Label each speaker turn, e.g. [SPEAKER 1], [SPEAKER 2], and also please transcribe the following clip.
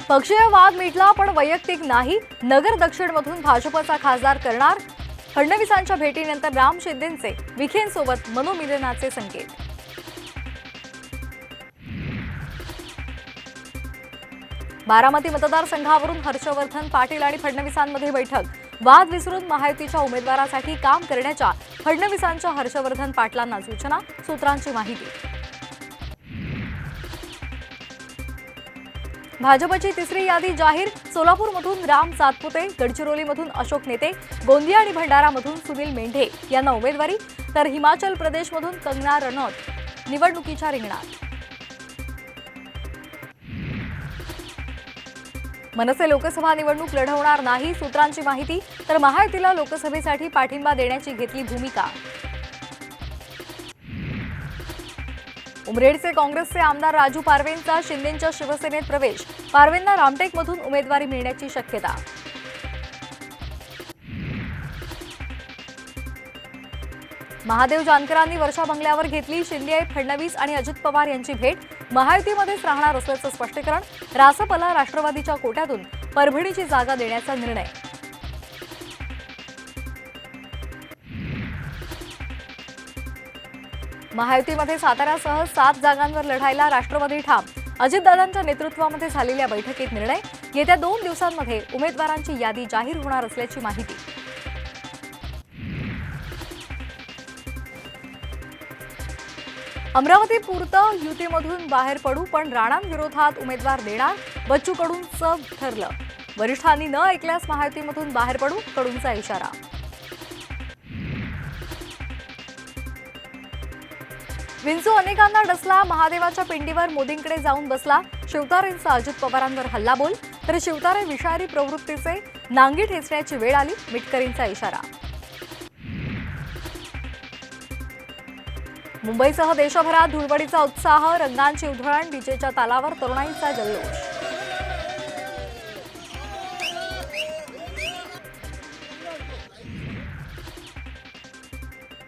[SPEAKER 1] पक्षीय वाद मिटला पण वैयक्तिक नाही। नगर दक्षिणमधून भाजपचा खासदार करणार। फडणवीसांच्या भेटीनंतर राम शिंदेंचे विखेंसोबत मनोमिलनाचे संकेत। बारामती मतदारसंघावरून हर्षवर्धन पाटील आणि फडणवीसांमध्ये बैठक। वाद विसरून महायुतीच्या उमेदवारासाठी काम करण्याच्या फडणवीसांच्या हर्षवर्धन पाटलांना सूचना। सूत्रांची माहिती। भाजपची तिसरी यादी जाहीर। सोलापूरमधून राम सातपुते, गडचिरोलीमधून अशोक नेते, गोंदिया आणि भंडारामधून सुनील मेंढे यांना उमेदवारी, तर हिमाचल प्रदेशमधून कंगना रनौत निवडणुकीच्या रिंगणात। मनसे लोकसभा निवडणूक लढवणार नाही। सूत्रांची माहिती। तर महायुतीला लोकसभेसाठी पाठिंबा देण्याची घेतली भूमिका। उमरेडचे काँग्रेसचे आमदार राजू पारवेंचा शिंदेंच्या शिवसेनेत प्रवेश। पारवेंना रामटेकमधून उमेदवारी मिळण्याची शक्यता। महादेव जानकरांनी वर्षा बंगल्यावर घेतली शिंदे, फडणवीस आणि अजित पवार यांची भेट। महायुतीमध्येच राहणार असल्याचं स्पष्टीकरण। रासपला राष्ट्रवादीच्या कोट्यातून परभणीची जागा देण्याचा निर्णय। महायुतीमध्ये साताऱ्यासह 7 जागांवर लढायला राष्ट्रवादी ठाम। अजितदादांच्या नेतृत्वामध्ये झालेल्या बैठकीत निर्णय। येत्या 2 दिवसांमध्ये उमेदवारांची यादी जाहीर होणार असल्याची माहिती। अमरावती पुरतं युतीमधून बाहेर पडू पण राणांविरोधात उमेदवार देणार। बच्चू कडूंचं ठरलं। वरिष्ठांनी न ऐकल्यास महायुतीमधून बाहेर पडू, कडूंचा इशारा। विंचू अनेकांना डसला। महादेवाच्या पिंडीवर मोदींकडे जाऊन बसला। शिवतारेंचा अजित पवारांवर हल्लाबोल, तर शिवतारे विषारी प्रवृत्तीचे नांगी ठेचण्याची वेळ आली। मिटकरींचा इशारा। मुंबईसह देशभरात धुळवडीचा उत्साह, रंगांची उधळण, डीजेच्या तालावर तरुणाईंचा जल्लोष।